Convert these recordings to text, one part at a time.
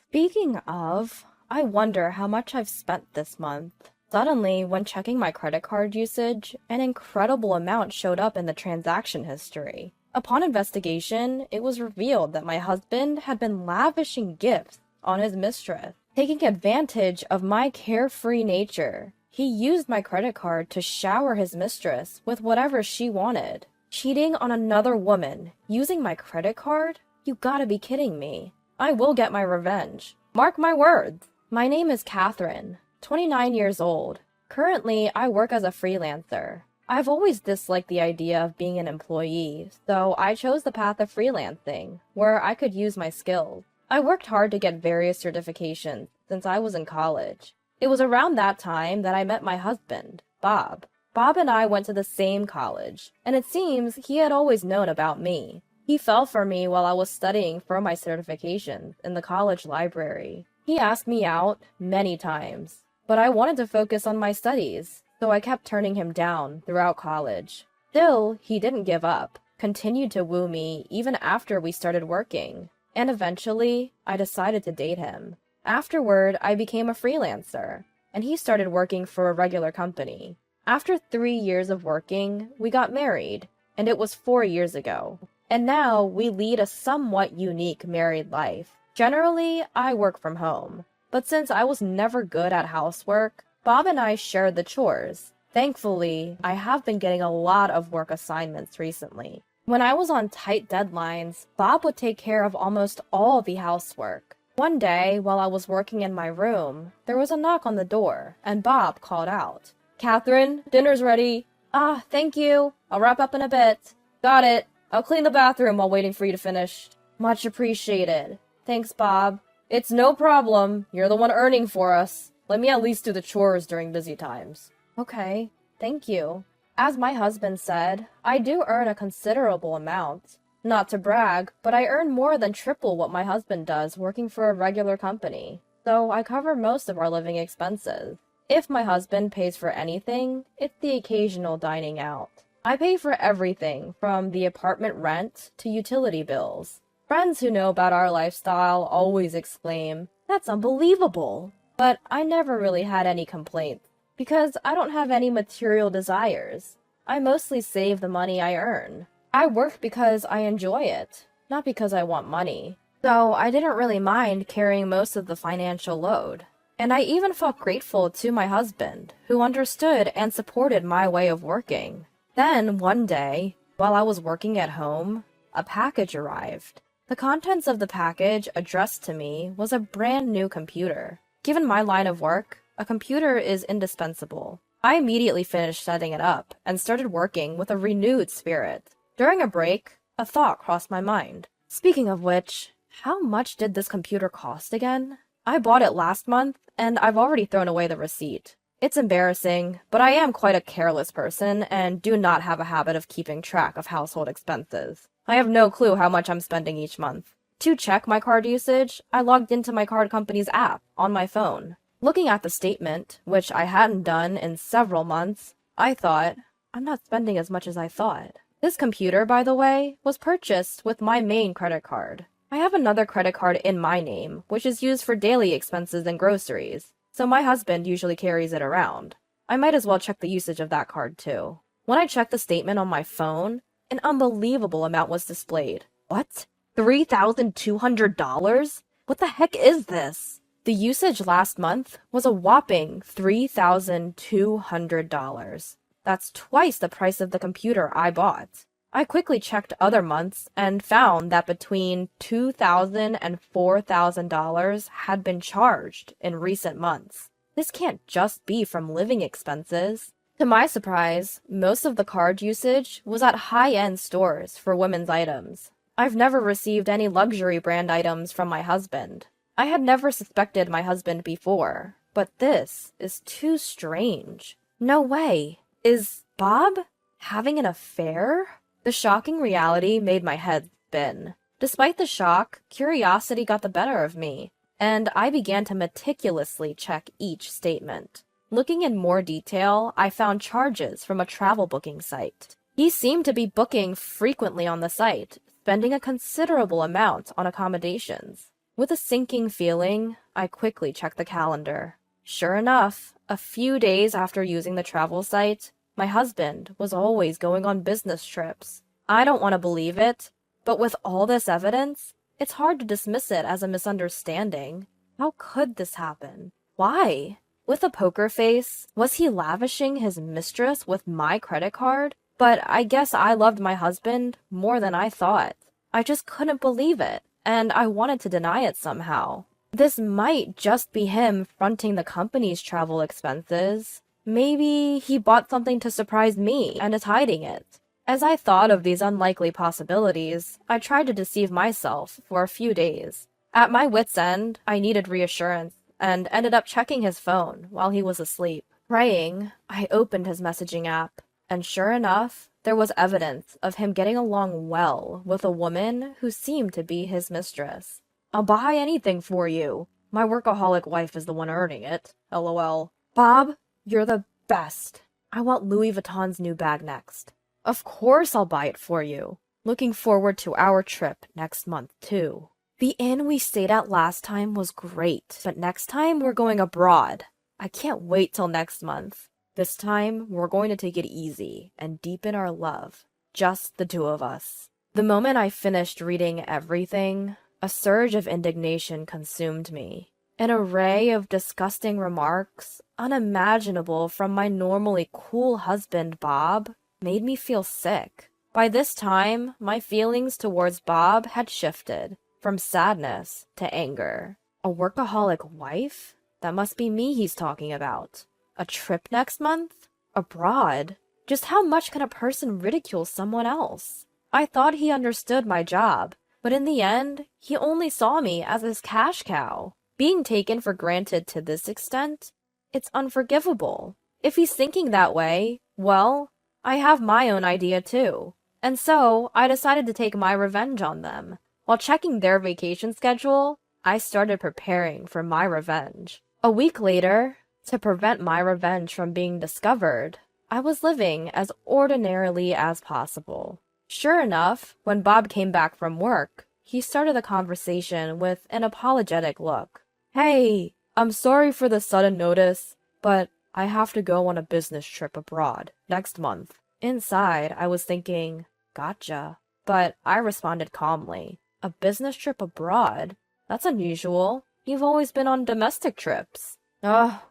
Speaking of, I wonder how much I've spent this month. Suddenly, when checking my credit card usage, an incredible amount showed up in the transaction history. Upon investigation, it was revealed that my husband had been lavishing gifts on his mistress, taking advantage of my carefree nature. He used my credit card to shower his mistress with whatever she wanted. Cheating on another woman using my credit card? You gotta be kidding me. I will get my revenge. Mark my words. My name is Catherine, 29 years old. Currently, I work as a freelancer. I've always disliked the idea of being an employee, so I chose the path of freelancing, where I could use my skills. I worked hard to get various certifications since I was in college. It was around that time that I met my husband, Bob. Bob and I went to the same college, and it seems he had always known about me. He fell for me while I was studying for my certifications in the college library. He asked me out many times, but I wanted to focus on my studies, so I kept turning him down throughout college. Still, he didn't give up, continued to woo me even after we started working, and eventually, I decided to date him. Afterward, I became a freelancer, and he started working for a regular company. After 3 years of working, we got married, and it was 4 years ago. And now we lead a somewhat unique married life. Generally, I work from home, but since I was never good at housework, Bob and I shared the chores. Thankfully, I have been getting a lot of work assignments recently. When I was on tight deadlines, Bob would take care of almost all the housework. One day, while I was working in my room, there was a knock on the door, and Bob called out, "Catherine, dinner's ready." "Ah, thank you. I'll wrap up in a bit." "Got it. I'll clean the bathroom while waiting for you to finish." "Much appreciated." "Thanks, Bob." "It's no problem. You're the one earning for us. Let me at least do the chores during busy times." "Okay, thank you." As my husband said, I do earn a considerable amount. Not to brag, but I earn more than triple what my husband does working for a regular company, so I cover most of our living expenses. If my husband pays for anything, it's the occasional dining out. I pay for everything from the apartment rent to utility bills. Friends who know about our lifestyle always exclaim, "That's unbelievable!" But I never really had any complaints, because I don't have any material desires. I mostly save the money I earn. I work because I enjoy it, not because I want money. So I didn't really mind carrying most of the financial load. And I even felt grateful to my husband, who understood and supported my way of working. Then, one day, while I was working at home, a package arrived. The contents of the package addressed to me was a brand new computer. Given my line of work, a computer is indispensable. I immediately finished setting it up and started working with a renewed spirit. During a break, a thought crossed my mind. Speaking of which, how much did this computer cost again? I bought it last month, and I've already thrown away the receipt. It's embarrassing, but I am quite a careless person and do not have a habit of keeping track of household expenses. I have no clue how much I'm spending each month. To check my card usage, I logged into my card company's app on my phone. Looking at the statement, which I hadn't done in several months, I thought, I'm not spending as much as I thought. This computer, by the way, was purchased with my main credit card. I have another credit card in my name, which is used for daily expenses and groceries, so my husband usually carries it around. I might as well check the usage of that card too. When I checked the statement on my phone, an unbelievable amount was displayed. What? $3,200? What the heck is this? The usage last month was a whopping $3,200. That's twice the price of the computer I bought. I quickly checked other months and found that between $2,000 and $4,000 had been charged in recent months. This can't just be from living expenses. To my surprise, most of the card usage was at high-end stores for women's items. I've never received any luxury brand items from my husband. I had never suspected my husband before, but this is too strange. No way. Is Bob having an affair? The shocking reality made my head spin. Despite the shock, curiosity got the better of me, and I began to meticulously check each statement. Looking in more detail, I found charges from a travel booking site. He seemed to be booking frequently on the site, spending a considerable amount on accommodations. With a sinking feeling, I quickly checked the calendar. Sure enough, a few days after using the travel site, my husband was always going on business trips. I don't want to believe it, but with all this evidence, it's hard to dismiss it as a misunderstanding. How could this happen? Why? With a poker face, was he lavishing his mistress with my credit card? But I guess I loved my husband more than I thought. I just couldn't believe it, and I wanted to deny it somehow. This might just be him fronting the company's travel expenses. Maybe he bought something to surprise me and is hiding it. As I thought of these unlikely possibilities, I tried to deceive myself for a few days. At my wit's end, I needed reassurance and ended up checking his phone while he was asleep. Praying, I opened his messaging app, and sure enough, there was evidence of him getting along well with a woman who seemed to be his mistress. "I'll buy anything for you. My workaholic wife is the one earning it. LOL. Bob, you're the best. I want Louis Vuitton's new bag next. Of course I'll buy it for you. Looking forward to our trip next month, too. The inn we stayed at last time was great, but next time we're going abroad. I can't wait till next month. This time, we're going to take it easy and deepen our love. Just the two of us." The moment I finished reading everything, a surge of indignation consumed me. An array of disgusting remarks, unimaginable from my normally cool husband, Bob, made me feel sick. By this time, my feelings towards Bob had shifted from sadness to anger. A workaholic wife? That must be me he's talking about. A trip next month? Abroad? Just how much can a person ridicule someone else? I thought he understood my job, but in the end, he only saw me as his cash cow. Being taken for granted to this extent? It's unforgivable. If he's thinking that way, well, I have my own idea too. And so, I decided to take my revenge on them. While checking their vacation schedule, I started preparing for my revenge. A week later, to prevent my revenge from being discovered, I was living as ordinarily as possible. Sure enough, when Bob came back from work, he started the conversation with an apologetic look. "Hey, I'm sorry for the sudden notice, but I have to go on a business trip abroad next month." Inside, I was thinking, gotcha. But I responded calmly. "A business trip abroad? That's unusual. You've always been on domestic trips."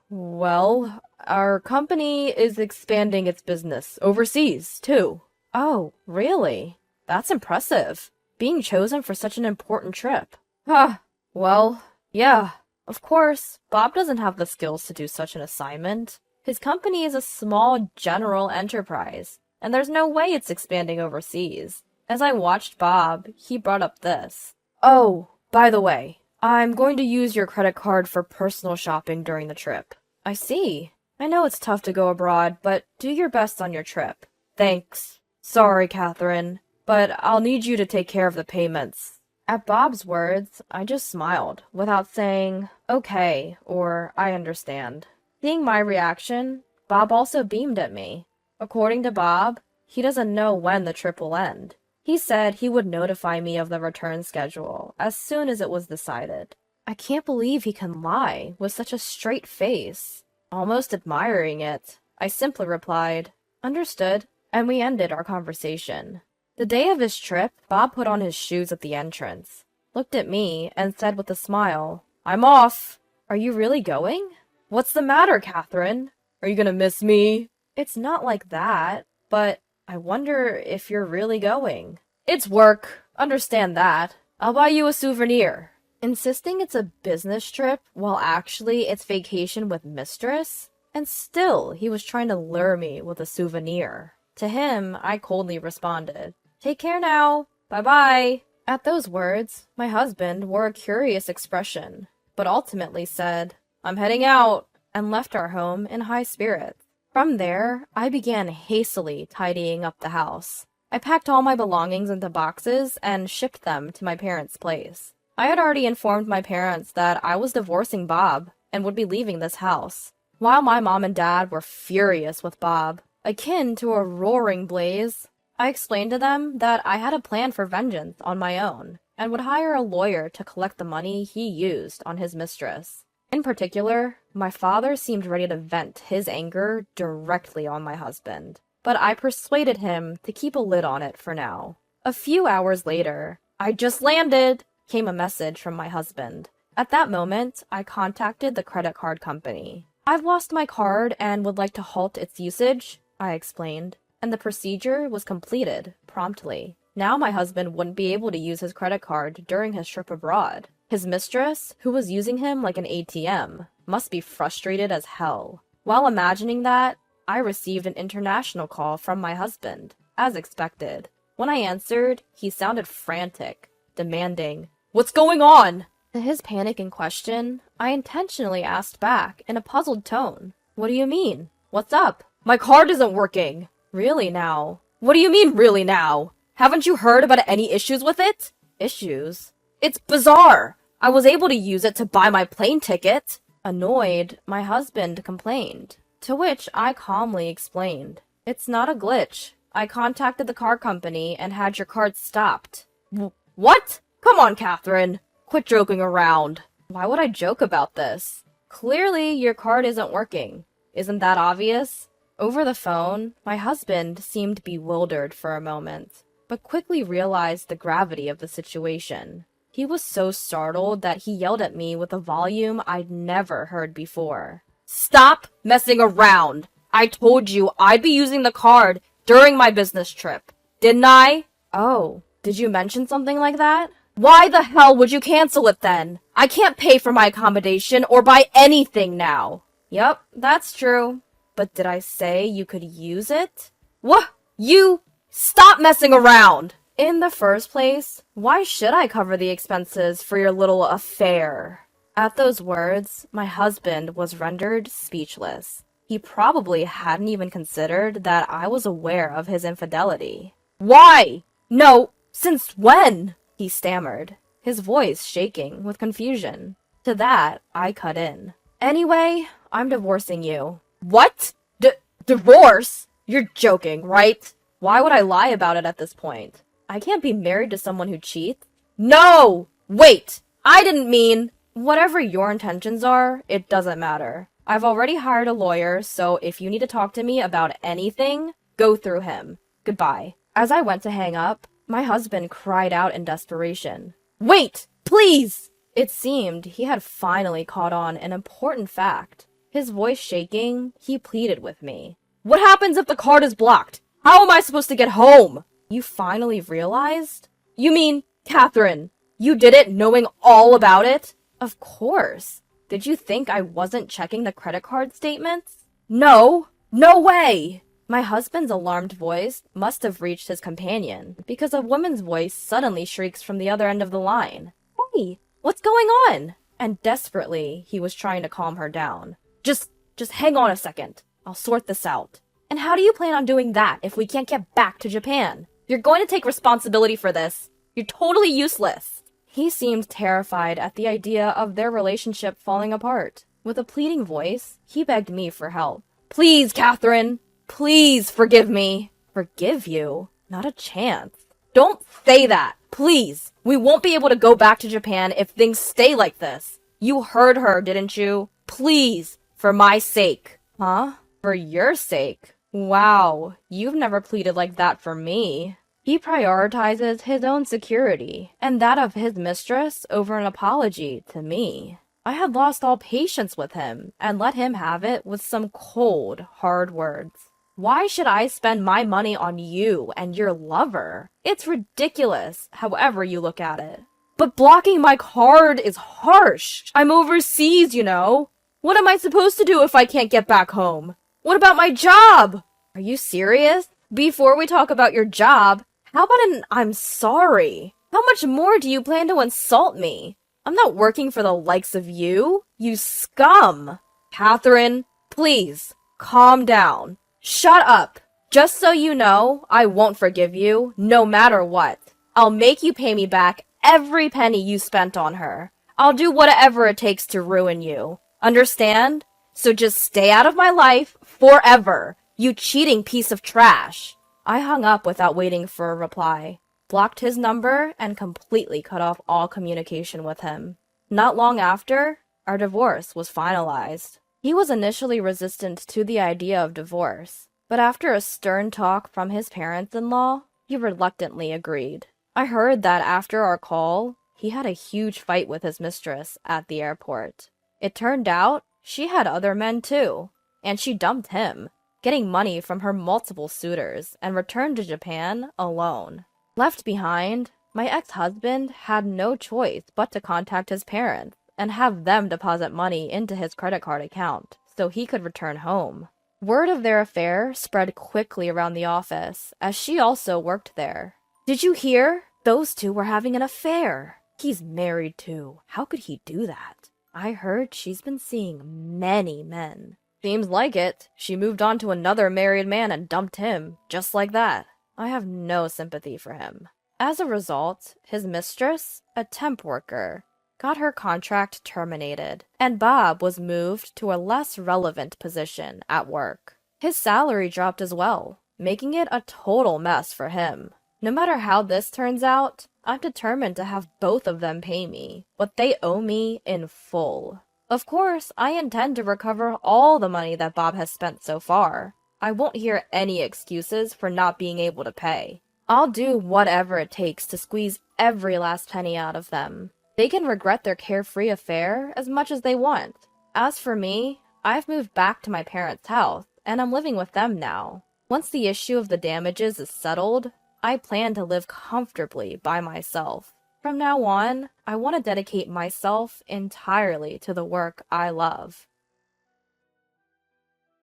Well, our company is expanding its business overseas, too." "Oh, really? That's impressive. Being chosen for such an important trip." Well, yeah. Of course, Bob doesn't have the skills to do such an assignment. His company is a small general enterprise, and there's no way it's expanding overseas. As I watched Bob, he brought up this. "Oh, by the way, I'm going to use your credit card for personal shopping during the trip." "I see. I know it's tough to go abroad, but do your best on your trip." "Thanks. Sorry, Catherine, but I'll need you to take care of the payments." At Bob's words, I just smiled, without saying, "Okay," or "I understand." Seeing my reaction, Bob also beamed at me. According to Bob, he doesn't know when the trip will end. He said he would notify me of the return schedule as soon as it was decided. I can't believe he can lie with such a straight face. Almost admiring it, I simply replied, "Understood," and we ended our conversation. The day of his trip, Bob put on his shoes at the entrance, looked at me, and said with a smile, "I'm off." "Are you really going?" "What's the matter, Catherine? Are you gonna miss me?" "It's not like that, but I wonder if you're really going." "It's work. Understand that. I'll buy you a souvenir." Insisting it's a business trip while actually it's vacation with mistress? And still, he was trying to lure me with a souvenir. To him, I coldly responded, "Take care now. Bye-bye." At those words, my husband wore a curious expression, but ultimately said, "I'm heading out," and left our home in high spirits. From there, I began hastily tidying up the house. I packed all my belongings into boxes and shipped them to my parents' place. I had already informed my parents that I was divorcing Bob and would be leaving this house. While my mom and dad were furious with Bob, akin to a roaring blaze, I explained to them that I had a plan for vengeance on my own. and would hire a lawyer to collect the money he used on his mistress. In particular, my father seemed ready to vent his anger directly on my husband, but I persuaded him to keep a lid on it for now. A few hours later, "I just landed," came a message from my husband. At that moment, I contacted the credit card company. "I've lost my card and would like to halt its usage," I explained, and the procedure was completed promptly. Now my husband wouldn't be able to use his credit card during his trip abroad. His mistress, who was using him like an ATM, must be frustrated as hell. While imagining that, I received an international call from my husband, as expected. When I answered, he sounded frantic, demanding, "What's going on?" To his panic in question, I intentionally asked back in a puzzled tone, "What do you mean? What's up?" "My card isn't working." "Really now?" "What do you mean, really now? Haven't you heard about any issues with it?" "Issues?" "It's bizarre. I was able to use it to buy my plane ticket." Annoyed, my husband complained, to which I calmly explained, "It's not a glitch. I contacted the car company and had your card stopped." "What? Come on, Catherine. Quit joking around." Why would I joke about this? Clearly, your card isn't working. Isn't that obvious? Over the phone, my husband seemed bewildered for a moment, but quickly realized the gravity of the situation. He was so startled that he yelled at me with a volume I'd never heard before. "Stop messing around! I told you I'd be using the card during my business trip, didn't I?" "Oh, did you mention something like that?" "Why the hell would you cancel it then? I can't pay for my accommodation or buy anything now." "Yep, that's true. But did I say you could use it?" "What? You? Stop messing around!" "In the first place, why should I cover the expenses for your little affair?" At those words, my husband was rendered speechless. He probably hadn't even considered that I was aware of his infidelity. "Why? No, since when?" he stammered, his voice shaking with confusion. To that, I cut in. "Anyway, I'm divorcing you." "What? Divorce? You're joking, right?" Why would I lie about it at this point? I can't be married to someone who cheats. "No! Wait! I didn't mean—" "Whatever your intentions are, it doesn't matter. I've already hired a lawyer, so if you need to talk to me about anything, go through him. Goodbye." As I went to hang up, my husband cried out in desperation, "Wait! Please!" It seemed he had finally caught on an important fact. His voice shaking, he pleaded with me. "What happens if the card is blocked? How am I supposed to get home?" "You finally realized? You mean, Catherine, you did it knowing all about it?" "Of course. Did you think I wasn't checking the credit card statements?" "No! No way!" My husband's alarmed voice must have reached his companion, because a woman's voice suddenly shrieks from the other end of the line. "Hey, what's going on?" And desperately, he was trying to calm her down. Just hang on a second. I'll sort this out." "And how do you plan on doing that if we can't get back to Japan? You're going to take responsibility for this. You're totally useless." He seemed terrified at the idea of their relationship falling apart. With a pleading voice, he begged me for help. "Please, Catherine! Please forgive me." "Forgive you? Not a chance." "Don't say that! Please! We won't be able to go back to Japan if things stay like this. You heard her, didn't you? Please! For my sake." "Huh? For your sake? Wow, you've never pleaded like that for me." He prioritizes his own security and that of his mistress over an apology to me. I had lost all patience with him and let him have it with some cold, hard words. Why should I spend my money on you and your lover? It's ridiculous, however you look at it. "But blocking my card is harsh. I'm overseas, you know. What am I supposed to do if I can't get back home? What about my job?" "Are you serious? Before we talk about your job, how about an I'm sorry? How much more do you plan to insult me? I'm not working for the likes of you, you scum." "Catherine, please, calm down. Shut up. Just so you know, I won't forgive you, no matter what. I'll make you pay me back every penny you spent on her. I'll do whatever it takes to ruin you. Understand? So just stay out of my life forever, you cheating piece of trash." I hung up without waiting for a reply. blocked his number, and completely cut off all communication with him. Not long after, our divorce was finalized. He was initially resistant to the idea of divorce, but after a stern talk from his parents-in-law, he reluctantly agreed. I heard that after our call, he had a huge fight with his mistress at the airport. It turned out she had other men too, and she dumped him, getting money from her multiple suitors, and returned to Japan alone. Left behind, my ex-husband had no choice but to contact his parents and have them deposit money into his credit card account so he could return home. Word of their affair spread quickly around the office, as she also worked there. "Did you hear? Those two were having an affair. He's married too. How could he do that? I heard she's been seeing many men." "Seems like it. She moved on to another married man and dumped him, just like that." I have no sympathy for him. As a result, his mistress, a temp worker, got her contract terminated, and Bob was moved to a less relevant position at work. His salary dropped as well, making it a total mess for him. No matter how this turns out, I'm determined to have both of them pay me what they owe me in full. Of course, I intend to recover all the money that Bob has spent so far. I won't hear any excuses for not being able to pay. I'll do whatever it takes to squeeze every last penny out of them. They can regret their carefree affair as much as they want. As for me, I've moved back to my parents' house, and I'm living with them now. Once the issue of the damages is settled, I plan to live comfortably by myself. From now on, I want to dedicate myself entirely to the work I love.